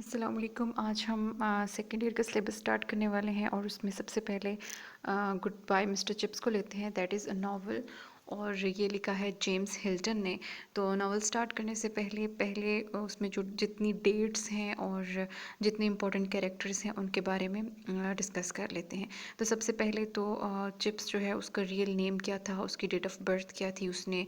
السلام علیکم. آج ہم سیکنڈ ایئر کا سلیبس اسٹارٹ کرنے والے ہیں اور اس میں سب سے پہلے گڈ بائی مسٹر چپس کو لیتے ہیں. دیٹ از اے ناول اور یہ لکھا ہے جیمس ہلٹن نے. تو ناول اسٹارٹ کرنے سے پہلے اس میں جو جتنی ڈیٹس ہیں اور جتنے امپورٹنٹ کیریکٹرز ہیں ان کے بارے میں ڈسکس کر لیتے ہیں. تو سب سے پہلے تو چپس جو ہے اس کا ریئل نیم کیا تھا، اس کی ڈیٹ آف برتھ کیا تھی، اس نے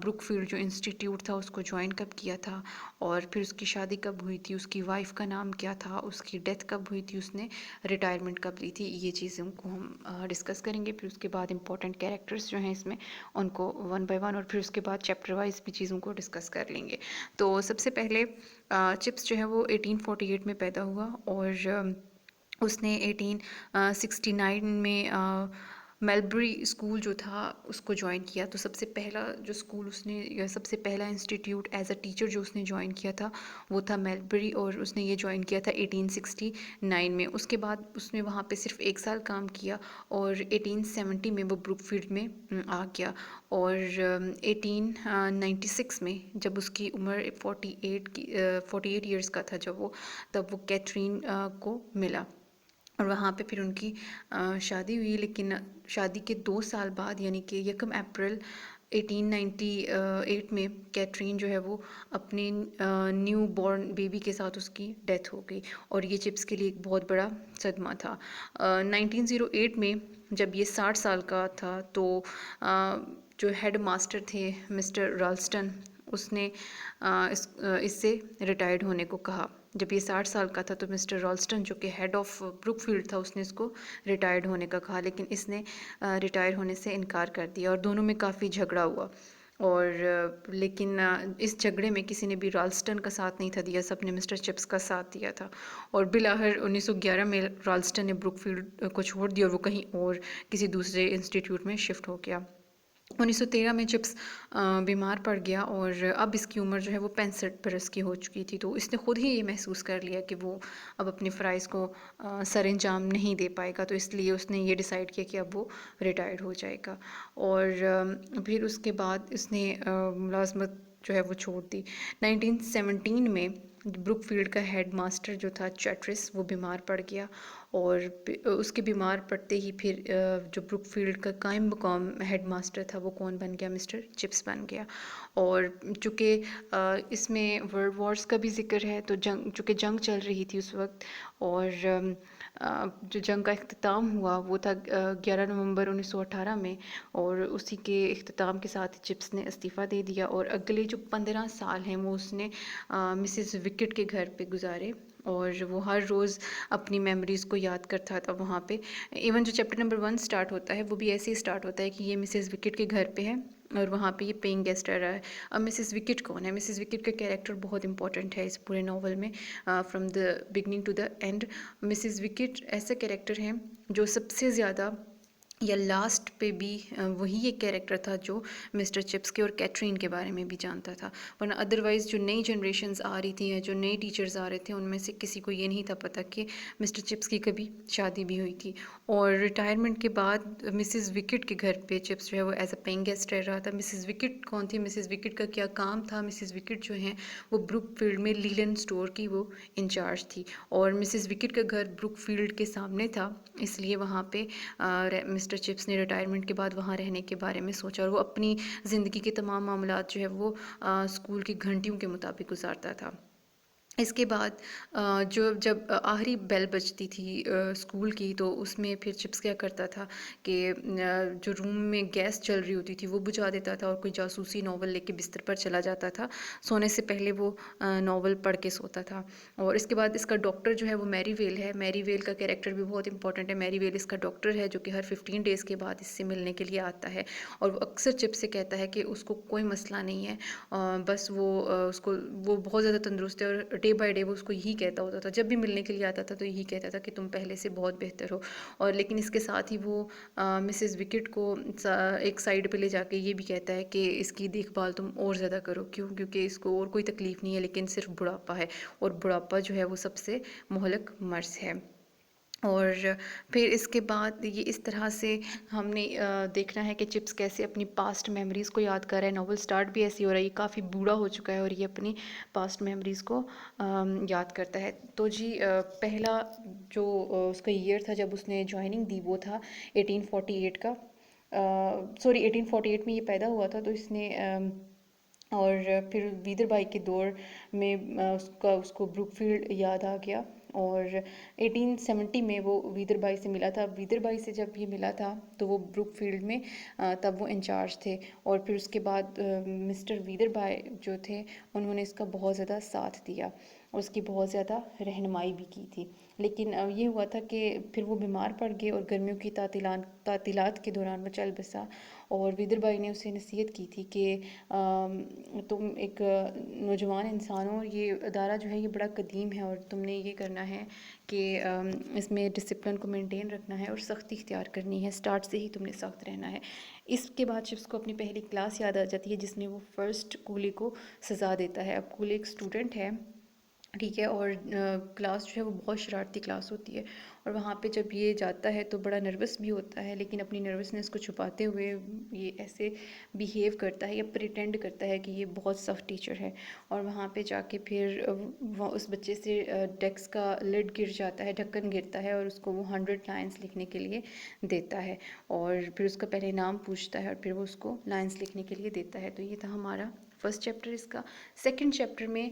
بروک فیلڈ جو انسٹیٹیوٹ تھا اس کو جوائن کب کیا تھا، اور پھر اس کی شادی کب ہوئی تھی، اس کی وائف کا نام کیا تھا، اس کی ڈیتھ کب ہوئی تھی، اس نے ریٹائرمنٹ کب لی تھی. یہ چیزوں کو ہم ڈسکس کریں گے. پھر اس کے بعد امپورٹنٹ کیریکٹرز جو ہیں اس میں ان کو ون بائی ون، اور پھر اس کے بعد چیپٹر وائز بھی چیزوں کو ڈسکس کر لیں گے. تو سب سے پہلے چپس جو ہے وہ 1848 میں پیدا ہوا اور اس نے 1869 میں میلبری اسکول جو تھا اس کو جوائن کیا. تو سب سے پہلا جو اسکول اس نے یا سب سے پہلا انسٹیٹیوٹ ایز اے ٹیچر جو اس نے جوائن کیا تھا وہ تھا میلبری، اور اس نے یہ جوائن کیا تھا 1869 میں. اس کے بعد اس نے وہاں پہ صرف 1 سال کام کیا اور 1870 میں وہ بروک فیلڈ میں آ گیا. اور 1896 میں جب اس کی عمر 48 ایئرس کا تھا تب وہ کیتھرین کو ملا اور وہاں پہ پھر ان کی شادی ہوئی. لیکن شادی کے 2 سال بعد یعنی کہ 1 اپریل 1898 میں کیتھرین جو ہے وہ اپنے نیو بورن بیبی کے ساتھ اس کی ڈیتھ ہو گئی، اور یہ چپس کے لیے ایک بہت بڑا صدمہ تھا. 1908 میں جب یہ 60 سال کا تھا تو جو ہیڈ ماسٹر تھے مسٹر رالسٹن اس نے اس سے ریٹائرڈ ہونے کو کہا. جب یہ 60 سال کا تھا تو مسٹر رالسٹن جو کہ ہیڈ آف بروک فیلڈ تھا اس نے اس کو ریٹائرڈ ہونے کا کہا، لیکن اس نے ریٹائر ہونے سے انکار کر دیا اور دونوں میں کافی جھگڑا ہوا. اور لیکن اس جھگڑے میں کسی نے بھی رالسٹن کا ساتھ نہیں تھا دیا، سب نے مسٹر چپس کا ساتھ دیا تھا. اور بالآخر 1911 میں رالسٹن نے بروک فیلڈ کو چھوڑ دیا اور وہ کہیں اور کسی دوسرے انسٹیٹیوٹ میں شفٹ ہو گیا. 1913 میں چپس بیمار پڑ گیا اور اب اس کی عمر جو ہے وہ 65 برس کی ہو چکی تھی. تو اس نے خود ہی یہ محسوس کر لیا کہ وہ اب اپنے فرائض کو سر انجام نہیں دے پائے گا، تو اس لیے اس نے یہ ڈیسائیڈ کیا کہ اب وہ ریٹائرڈ ہو جائے گا. اور پھر اس کے بعد اس نے ملازمت جو ہے وہ چھوڑ دی. 1917 میں بروک فیلڈ کا ہیڈ ماسٹر جو تھا چیٹرس وہ بیمار پڑ گیا، اور اس کے بیمار پڑتے ہی پھر جو بروک فیلڈ کا قائم مقام ہیڈ ماسٹر تھا وہ کون بن گیا؟ مسٹر چپس بن گیا. اور چونکہ اس میں ورلڈ وارز کا بھی ذکر ہے تو چونکہ جنگ چل رہی تھی اس وقت، اور جو جنگ کا اختتام ہوا وہ تھا 11 نومبر 1918 میں، اور اسی کے اختتام کے ساتھ چپس نے استعفیٰ دے دیا. اور اگلے جو 15 سال ہیں وہ اس نے مسز وکٹ کے گھر پہ گزارے، اور وہ ہر روز اپنی میموریز کو یاد کرتا تھا وہاں پہ. ایون جو چیپٹر نمبر 1 سٹارٹ ہوتا ہے وہ بھی ایسے ہی سٹارٹ ہوتا ہے کہ یہ مسز وکٹ کے گھر پہ ہے اور وہاں پہ یہ پینگ گیسٹ رہ رہا ہے. اب مسز وکٹ کون ہے؟ مسز وکٹ کا کیریکٹر بہت امپورٹنٹ ہے اس پورے ناول میں from the beginning to the end. Mrs Wickett ایسا کیریکٹر ہے جو سب سے زیادہ یا لاسٹ پہ بھی وہی ایک کیریکٹر تھا جو مسٹر چپس کے اور کیٹرین کے بارے میں بھی جانتا تھا، ورنہ ادروائز جو نئی جنریشنز آ رہی تھیں یا جو نئے ٹیچرز آ رہے تھے ان میں سے کسی کو یہ نہیں تھا پتہ کہ مسٹر چپس کی کبھی شادی بھی ہوئی تھی. اور ریٹائرمنٹ کے بعد مسز وکٹ کے گھر پہ چپس جو ہے وہ ایز اے پینگ گیسٹ رہ رہا تھا. مسز وکٹ کون تھی؟ مسز وکٹ کا کیا کام تھا؟ مسز وکٹ جو ہیں وہ بروک فیلڈ میں لیلینڈ اسٹور کی وہ انچارج تھی، اور مسز وکٹ کا گھر بروک فیلڈ کے سامنے تھا، اس لیے وہاں پہ مسٹر چپس نے ریٹائرمنٹ کے بعد وہاں رہنے کے بارے میں سوچا، اور وہ اپنی زندگی کے تمام معاملات جو ہے وہ اسکول کی گھنٹیوں کے مطابق گزارتا تھا. اس کے بعد جب آخری بیل بجتی تھی اسکول کی تو اس میں پھر چپس کیا کرتا تھا کہ جو روم میں گیس چل رہی ہوتی تھی وہ بجھا دیتا تھا اور کوئی جاسوسی ناول لے کے بستر پر چلا جاتا تھا. سونے سے پہلے وہ ناول پڑھ کے سوتا تھا. اور اس کے بعد اس کا ڈاکٹر جو ہے وہ میری ویل ہے. میری ویل کا کیریکٹر بھی بہت امپورٹنٹ ہے. میری ویل اس کا ڈاکٹر ہے جو کہ ہر 15 ڈیز کے بعد اس سے ملنے کے لیے آتا ہے، اور وہ اکثر چپس سے کہتا ہے کہ اس کو کوئی مسئلہ نہیں ہے، بس وہ بہت زیادہ تندرست ہے، اور ڈے بائی ڈے وہ اس کو یہی کہتا ہوتا تھا. جب بھی ملنے کے لیے آتا تھا تو یہی کہتا تھا کہ تم پہلے سے بہت بہتر ہو. اور لیکن اس کے ساتھ ہی وہ مسز وکٹ کو ایک سائڈ پہ لے جا کے یہ بھی کہتا ہے کہ اس کی دیکھ بھال تم اور زیادہ کرو. کیونکہ اس کو اور کوئی تکلیف نہیں ہے لیکن صرف بڑھاپا ہے، اور بڑھاپا جو ہے وہ سب سے مہلک مرض ہے. اور پھر اس کے بعد یہ اس طرح سے ہم نے دیکھنا ہے کہ چپس کیسے اپنی پاسٹ میموریز کو یاد کر رہا ہے. ناول سٹارٹ بھی ایسی ہو رہا ہے, یہ کافی بوڑھا ہو چکا ہے اور یہ اپنی پاسٹ میموریز کو یاد کرتا ہے. تو جی پہلا جو اس کا ایئر تھا جب اس نے جوائننگ دی وہ تھا 1848 کا. سوری 1848 میں یہ پیدا ہوا تھا. تو اس نے اور پھر ویدر بھائی کے دور میں اس کو بروک فیلڈ یاد آ گیا, اور 1870 میں وہ ویدر بھائی سے ملا تھا. ویدر بھائی سے جب یہ ملا تھا تو وہ بروک فیلڈ میں تب وہ انچارج تھے, اور پھر اس کے بعد مسٹر ویدر بھائی جو تھے انہوں نے اس کا بہت زیادہ ساتھ دیا, اس کی بہت زیادہ رہنمائی بھی کی تھی. لیکن یہ ہوا تھا کہ پھر وہ بیمار پڑ گئے اور گرمیوں کی تعطیلات کے دوران وہ چل بسا, اور ویدر بھائی نے اسے نصیحت کی تھی کہ تم ایک نوجوان انسان ہو, یہ ادارہ جو ہے یہ بڑا قدیم ہے اور تم نے یہ کرنا ہے کہ اس میں ڈسپلن کو مینٹین رکھنا ہے اور سختی اختیار کرنی ہے, سٹارٹ سے ہی تم نے سخت رہنا ہے. اس کے بعد چپس کو اپنی پہلی کلاس یاد آ جاتی ہے جس میں وہ فرسٹ کولی کو سزا دیتا ہے. اب کولی ایک اسٹوڈنٹ ہے, ٹھیک ہے, اور کلاس جو ہے وہ بہت شرارتی کلاس ہوتی ہے, اور وہاں پہ جب یہ جاتا ہے تو بڑا نروس بھی ہوتا ہے, لیکن اپنی نروسنس کو چھپاتے ہوئے یہ ایسے بیہیو کرتا ہے یا پریٹینڈ کرتا ہے کہ یہ بہت سخت ٹیچر ہے. اور وہاں پہ جا کے پھر وہ اس بچے سے ڈیسک کا لڈ گر جاتا ہے, ڈھکن گرتا ہے, اور اس کو وہ 100 لائنس لکھنے کے لیے دیتا ہے, اور پھر اس کا پہلے نام پوچھتا ہے اور پھر وہ اس کو لائنس لکھنے کے لیے دیتا ہے. تو یہ تھا ہمارا فرسٹ چیپٹر اس کا. سیکنڈ چیپٹر میں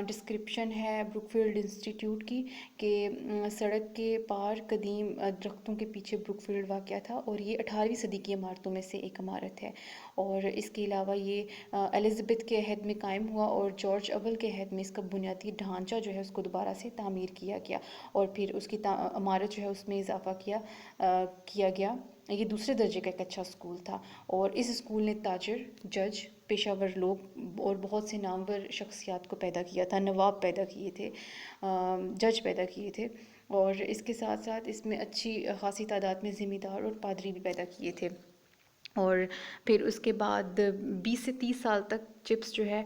ڈسکرپشن ہے بروک فیلڈ انسٹیٹیوٹ کی, کہ سڑک کے پار قدیم درختوں کے پیچھے بروک فیلڈ واقع تھا, اور یہ 18ویں صدی کی عمارتوں میں سے ایک عمارت ہے. اور اس کے علاوہ یہ الزبتھ کے عہد میں قائم ہوا, اور جارج اول کے عہد میں اس کا بنیادی ڈھانچہ جو ہے اس کو دوبارہ سے تعمیر کیا گیا, اور پھر اس کی عمارت جو ہے اس میں اضافہ کیا گیا. یہ دوسرے درجے کا ایک اچھا اسکول تھا, اور اس اسکول نے تاجر, جج, پیشہ ور لوگ اور بہت سے نامور شخصیات کو پیدا کیا تھا. نواب پیدا کیے تھے, جج پیدا کیے تھے, اور اس کے ساتھ ساتھ اس میں اچھی خاصی تعداد میں ذمہ دار اور پادری بھی پیدا کیے تھے. اور پھر اس کے بعد 20 سے 30 سال تک چپس جو ہے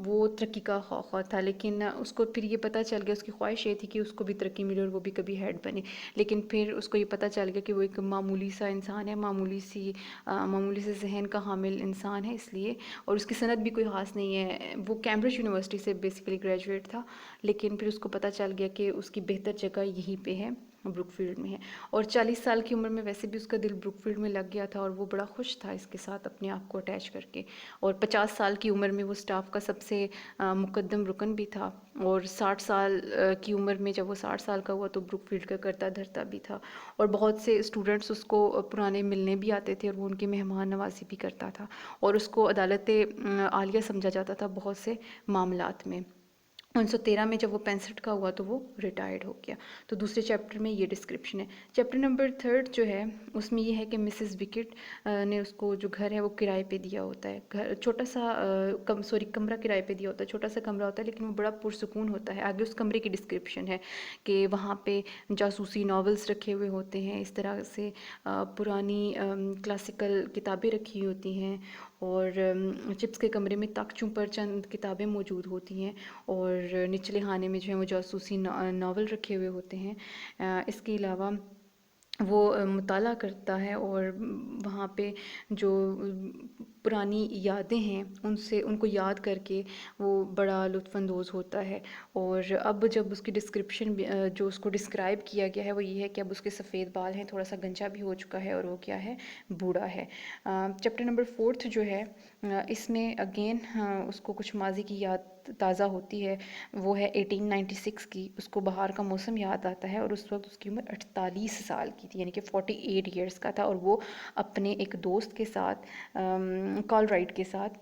وہ ترقی کا خواہاں تھا, لیکن اس کو پھر یہ پتہ چل گیا, اس کی خواہش یہ تھی کہ اس کو بھی ترقی ملے اور وہ بھی کبھی ہیڈ بنے, لیکن پھر اس کو یہ پتہ چل گیا کہ وہ ایک معمولی سا انسان ہے, معمولی سے ذہن کا حامل انسان ہے, اس لیے, اور اس کی سند بھی کوئی خاص نہیں ہے. وہ کیمبرج یونیورسٹی سے بیسیکلی گریجویٹ تھا, لیکن پھر اس کو پتہ چل گیا کہ اس کی بہتر جگہ یہیں پہ ہے, بروک فیلڈ میں ہے. اور 40 سال کی عمر میں ویسے بھی اس کا دل بروک فیلڈ میں لگ گیا تھا, اور وہ بڑا خوش تھا اس کے ساتھ اپنے آپ کو اٹیچ کر کے. اور 50 سال کی عمر میں وہ اسٹاف کا سب سے مقدم رکن بھی تھا, اور 60 سال کی عمر میں جب وہ 60 سال کا ہوا تو بروک فیلڈ کا کرتا دھرتا بھی تھا, اور بہت سے اسٹوڈنٹس اس کو پرانے ملنے بھی آتے تھے, اور وہ ان کی مہمان نوازی بھی کرتا تھا, اور اس کو عدالت عالیہ سمجھا جاتا تھا بہت سے معاملات میں. 1913 میں جب وہ 65 کا ہوا تو وہ ریٹائرڈ ہو گیا. تو دوسرے چیپٹر میں یہ ڈسکرپشن ہے. چیپٹر نمبر 3 جو ہے اس میں یہ ہے کہ مسز وکٹ نے اس کو جو گھر ہے وہ کرائے پہ دیا ہوتا ہے. گھر چھوٹا سا کمرہ کرائے پہ دیا ہوتا ہے, چھوٹا سا کمرہ ہوتا ہے, لیکن وہ بڑا پرسکون ہوتا ہے. آگے اس کمرے کی ڈسکرپشن ہے کہ وہاں پہ جاسوسی ناولس رکھے ہوئے ہوتے ہیں, اس طرح سے پرانی کلاسیکل کتابیں رکھی ہوتی ہیں, اور چپس کے کمرے میں تاکچوں پر چند کتابیں موجود ہوتی ہیں, اور نچلے خانے میں جو ہے وہ جاسوسی ناول رکھے ہوئے ہوتے ہیں. اس کے علاوہ وہ مطالعہ کرتا ہے, اور وہاں پہ جو پرانی یادیں ہیں ان کو یاد کر کے وہ بڑا لطف اندوز ہوتا ہے. اور اب جب اس کی ڈسکرپشن جو اس کو ڈسکرائب کیا گیا ہے وہ یہ ہے کہ اب اس کے سفید بال ہیں, تھوڑا سا گنجا بھی ہو چکا ہے, اور وہ کیا ہے, بوڑھا ہے. چیپٹر نمبر 4 جو ہے اس میں اگین اس کو کچھ ماضی کی یاد تازہ ہوتی ہے, وہ ہے 1896 کی. اس کو بہار کا موسم یاد آتا ہے, اور اس وقت اس کی عمر 48 سال کی تھی, یعنی کہ 48 ایئرس کا تھا, اور وہ اپنے ایک دوست کے ساتھ کال رائڈ کے ساتھ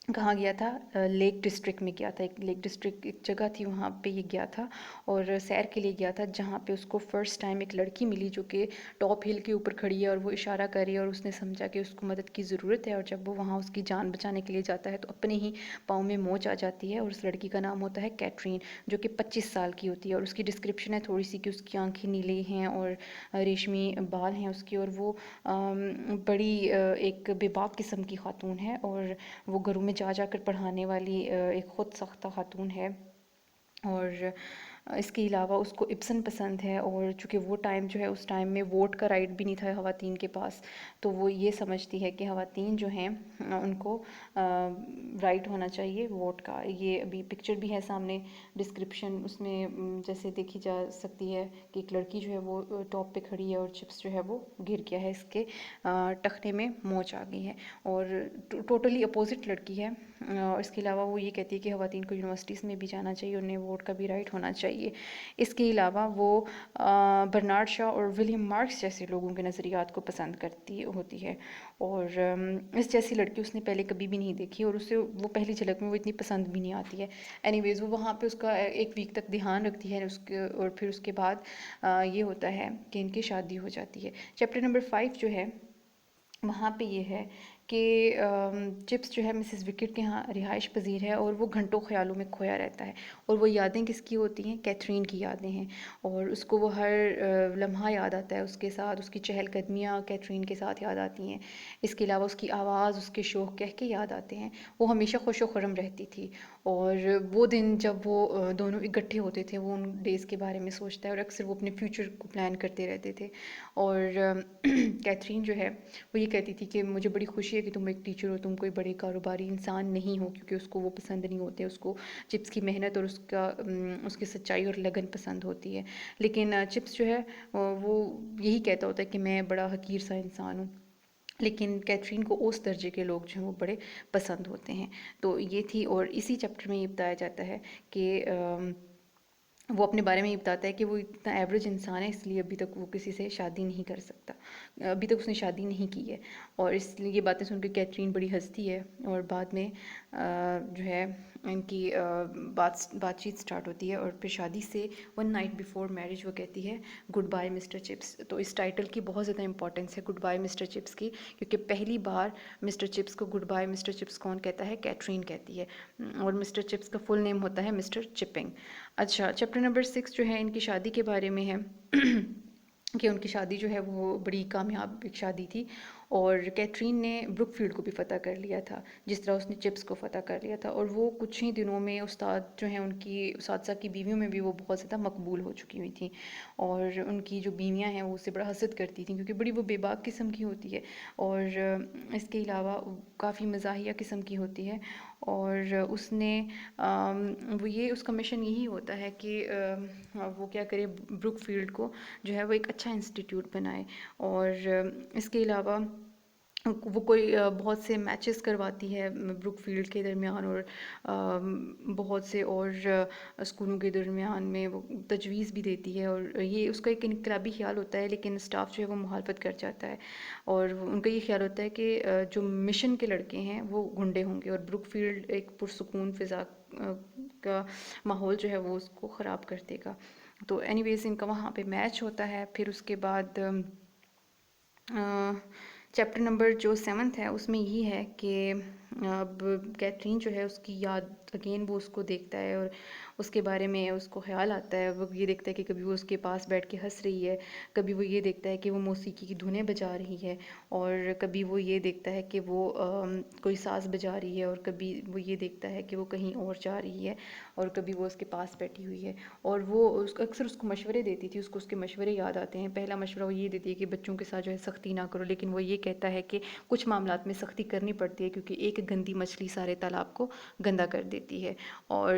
کہاں گیا تھا, لیک ڈسٹرکٹ میں گیا تھا. ایک لیک ڈسٹرکٹ ایک جگہ تھی, وہاں پہ یہ گیا تھا اور سیر کے لیے گیا تھا, جہاں پہ اس کو فرسٹ ٹائم ایک لڑکی ملی جو کہ ٹاپ ہل کے اوپر کھڑی ہے, اور وہ اشارہ کر رہی ہے, اور اس نے سمجھا کہ اس کو مدد کی ضرورت ہے. اور جب وہ وہاں اس کی جان بچانے کے لیے جاتا ہے تو اپنے ہی پاؤں میں موچ آ جاتی ہے, اور اس لڑکی کا نام ہوتا ہے کیٹرین, جو کہ 25 سال کی ہوتی ہے. اور اس کی ڈسکرپشن ہے تھوڑی سی کہ اس کی آنکھیں نیلی ہیں اور ریشمی بال ہیں اس کی, اور وہ بڑی ایک بے باک قسم کی خاتون ہے, اور وہ گھروں میں جا جا کر پڑھانے والی ایک خود ساختہ خاتون ہے. اور اس کے علاوہ اس کو ابسن پسند ہے، اور چونکہ وہ ٹائم جو ہے اس ٹائم میں ووٹ کا رائٹ بھی نہیں تھا خواتین کے پاس، تو وہ یہ سمجھتی ہے کہ خواتین جو ہیں ان کو رائٹ ہونا چاہیے ووٹ کا۔ یہ ابھی پکچر بھی ہے سامنے ڈسکرپشن، اس میں جیسے دیکھی جا سکتی ہے کہ ایک لڑکی جو ہے وہ ٹاپ پہ کھڑی ہے اور چپس جو ہے وہ گر گیا ہے، اس کے ٹخنے میں موچ آ گئی ہے، اور ٹوٹلی اپوزٹ لڑکی ہے۔ اور اس کے علاوہ وہ یہ کہتی ہے کہ خواتین کو یونیورسٹیز میں بھی جانا چاہیے، انہیں ووٹ کا بھی رائٹ ہونا چاہیے۔ اس کے علاوہ وہ برنارڈ شاء اور ولیم مارکس جیسے لوگوں کے نظریات کو پسند کرتی ہوتی ہے، اور اس جیسی لڑکی اس نے پہلے کبھی بھی نہیں دیکھی، اور اسے وہ پہلی جھلک میں وہ اتنی پسند بھی نہیں آتی ہے۔ اینی ویز وہ وہاں پہ اس کا ایک ویک تک دھیان رکھتی ہے، اور پھر اس کے بعد یہ ہوتا ہے کہ ان کی شادی ہو جاتی ہے۔ چیپٹر نمبر 5 جو ہے وہاں پہ یہ ہے کہ چپس جو ہے مسز وکٹ کے ہاں رہائش پذیر ہے، اور وہ گھنٹوں خیالوں میں کھویا رہتا ہے، اور وہ یادیں کس کی ہوتی ہیں؟ کیتھرین کی یادیں ہیں، اور اس کو وہ ہر لمحہ یاد آتا ہے، اس کے ساتھ اس کی چہل قدمیاں کیتھرین کے ساتھ یاد آتی ہیں۔ اس کے علاوہ اس کی آواز، اس کے شوق کہہ کے یاد آتے ہیں۔ وہ ہمیشہ خوش و خرم رہتی تھی، اور وہ دن جب وہ دونوں اکٹھے ہوتے تھے وہ ان ڈیز کے بارے میں سوچتا ہے، اور اکثر وہ اپنے فیوچر کو پلان کرتے رہتے تھے۔ اور کیتھرین جو ہے وہ یہ کہتی تھی کہ مجھے بڑی خوشی ہے کہ تم ایک ٹیچر ہو، تم کوئی بڑے کاروباری انسان نہیں ہو، کیونکہ اس کو وہ پسند نہیں ہوتے، اس کو چپس کی محنت اور اس کی سچائی اور لگن پسند ہوتی ہے۔ لیکن چپس جو ہے وہ یہی کہتا ہوتا ہے کہ میں بڑا حقیر سا انسان ہوں، لیکن کیتھرین کو اس درجے کے لوگ جو ہیں وہ بڑے پسند ہوتے ہیں۔ تو یہ تھی، اور اسی چیپٹر میں یہ بتایا جاتا ہے کہ وہ اپنے بارے میں یہ بتاتا ہے کہ وہ اتنا ایوریج انسان ہے، اس لیے ابھی تک وہ کسی سے شادی نہیں کر سکتا، ابھی تک اس نے شادی نہیں کی ہے، اور اس لیے یہ باتیں سن کے کیتھرین بڑی ہنستی ہے، اور بعد میں جو ہے ان کی بات چیت سٹارٹ ہوتی ہے، اور پھر شادی سے 1 نائٹ بیفور میرج وہ کہتی ہے گڈ بائی مسٹر چپس۔ تو اس ٹائٹل کی بہت زیادہ امپورٹنس ہے، گڈ بائی مسٹر چپس کی، کیونکہ پہلی بار مسٹر چپس کو گڈ بائی مسٹر چپس کون کہتا ہے؟ کیتھرین کہتی ہے، اور مسٹر چپس کا فل نیم ہوتا ہے مسٹر چپنگ۔ اچھا، چیپٹر نمبر 6 جو ہے ان کی شادی کے بارے میں ہے کہ ان کی شادی جو ہے وہ بڑی کامیاب ایک شادی تھی، اور کیتھرین نے بروک فیلڈ کو بھی فتح کر لیا تھا جس طرح اس نے چپس کو فتح کر لیا تھا، اور وہ کچھ ہی دنوں میں استاد جو ہیں ان کی اساتذہ کی بیویوں میں بھی وہ بہت زیادہ مقبول ہو چکی ہوئی تھیں، اور ان کی جو بیویاں ہیں وہ اسے بڑا حسد کرتی تھیں، کیونکہ بڑی وہ بے باک قسم کی ہوتی ہے، اور اس کے علاوہ کافی مزاحیہ قسم کی ہوتی ہے، اور اس نے اس کا مشن یہی ہوتا ہے کہ وہ کیا کرے، بروک فیلڈ کو جو ہے وہ ایک اچھا انسٹیٹیوٹ بنائے، اور اس کے علاوہ وہ کوئی بہت سے میچز کرواتی ہے بروک فیلڈ کے درمیان، اور بہت سے اور اسکولوں کے درمیان میں وہ تجویز بھی دیتی ہے، اور یہ اس کا ایک انقلابی خیال ہوتا ہے، لیکن اسٹاف جو ہے وہ مخالفت کر جاتا ہے، اور ان کا یہ خیال ہوتا ہے کہ جو مشن کے لڑکے ہیں وہ گنڈے ہوں گے، اور بروک فیلڈ ایک پرسکون فضا کا ماحول جو ہے وہ اس کو خراب کر دے گا۔ تو اینی ویز ان کا وہاں پہ میچ ہوتا ہے، پھر اس کے بعد چیپٹر نمبر جو 7 ہے اس میں یہی ہے کہ اب کیتھرین جو ہے اس کی یاد اگین وہ اس کو دیکھتا ہے، اور اس کے بارے میں اس کو خیال آتا ہے، وہ یہ دیکھتا ہے کہ کبھی وہ اس کے پاس بیٹھ کے ہنس رہی ہے، کبھی وہ یہ دیکھتا ہے کہ وہ موسیقی کی دھنیں بجا رہی ہے، اور کبھی وہ یہ دیکھتا ہے کہ وہ کوئی ساز بجا رہی ہے، اور کبھی وہ یہ دیکھتا ہے کہ وہ کہیں اور جا رہی ہے، اور کبھی وہ اس کے پاس بیٹھی ہوئی ہے، اور وہ اکثر اس کو مشورے دیتی تھی، اس کو اس کے مشورے یاد آتے ہیں۔ پہلا مشورہ وہ یہ دیتی ہے کہ بچوں کے ساتھ جو ہے سختی نہ کرو، لیکن وہ یہ کہتا ہے کہ کچھ معاملات میں سختی کرنی پڑتی ہے، کیونکہ ایک گندی مچھلی سارے تالاب کو گندا کر دیتی ہے، اور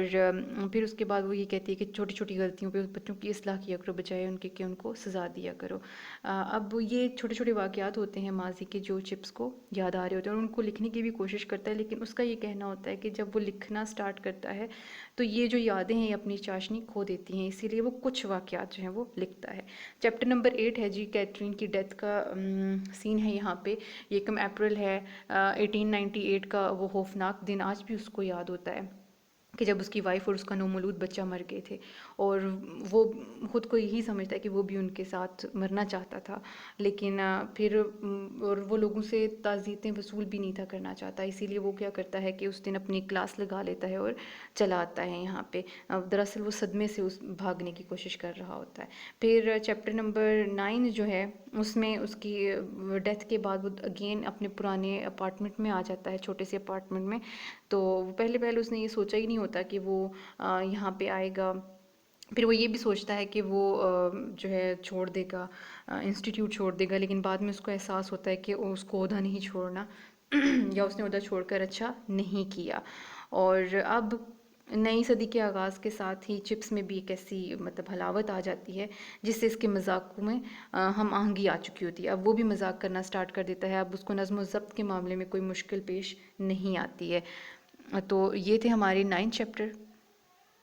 پھر اس کے بعد وہ یہ کہتی ہے کہ چھوٹی چھوٹی غلطیوں پہ بچوں کی اصلاح کیا کرو، بجائے ان کے کہ ان کو سزا دیا کرو۔ اب یہ چھوٹے چھوٹے واقعات ہوتے ہیں ماضی کے جو چپس کو یاد آ رہے ہوتے ہیں، اور ان کو لکھنے کی بھی کوشش کرتا ہے، لیکن اس کا یہ کہنا ہوتا ہے کہ جب وہ لکھنا سٹارٹ کرتا ہے تو یہ جو یادیں ہیں یہ اپنی چاشنی کھو دیتی ہیں، اسی لیے وہ کچھ واقعات جو ہیں وہ لکھتا ہے۔ چیپٹر نمبر 8 ہے جی کیتھرین کی ڈیتھ کا سین ہے یہاں پہ، 1 اپریل ہے 1898 کا، وہ خوفناک دن آج بھی اس کو یاد ہوتا ہے کہ جب اس کی وائف اور اس کا نومولود بچہ مر گئے تھے، اور وہ خود کو یہی سمجھتا ہے کہ وہ بھی ان کے ساتھ مرنا چاہتا تھا، لیکن پھر اور وہ لوگوں سے تعزیتیں وصول بھی نہیں تھا کرنا چاہتا، اسی لیے وہ کیا کرتا ہے کہ اس دن اپنی کلاس لگا لیتا ہے اور چلا آتا ہے یہاں پہ، دراصل وہ صدمے سے بھاگنے کی کوشش کر رہا ہوتا ہے۔ پھر چیپٹر نمبر 9 جو ہے اس میں اس کی ڈیتھ کے بعد وہ اگین اپنے پرانے اپارٹمنٹ میں آ جاتا ہے، چھوٹے سے اپارٹمنٹ میں، تو پہلے اس نے یہ سوچا ہی نہیں ہوتا کہ وہ یہاں پہ آئے گا، پھر وہ یہ بھی سوچتا ہے کہ وہ جو ہے چھوڑ دے گا، انسٹیٹیوٹ چھوڑ دے گا، لیکن بعد میں اس کو احساس ہوتا ہے کہ اس کو عہدہ نہیں چھوڑنا یا اس نے عہدہ چھوڑ کر اچھا نہیں کیا۔ اور اب نئی صدی کے آغاز کے ساتھ ہی چپس میں بھی ایک ایسی مطلب حلاوت آ جاتی ہے جس سے اس کے مذاقوں میں ہم آہنگی آ چکی ہوتی ہے۔ اب وہ بھی مذاق کرنا سٹارٹ کر دیتا ہے، اب اس کو نظم و ضبط کے معاملے میں کوئی مشکل پیش نہیں آتی ہے۔ تو یہ تھے ہمارے 9 چیپٹر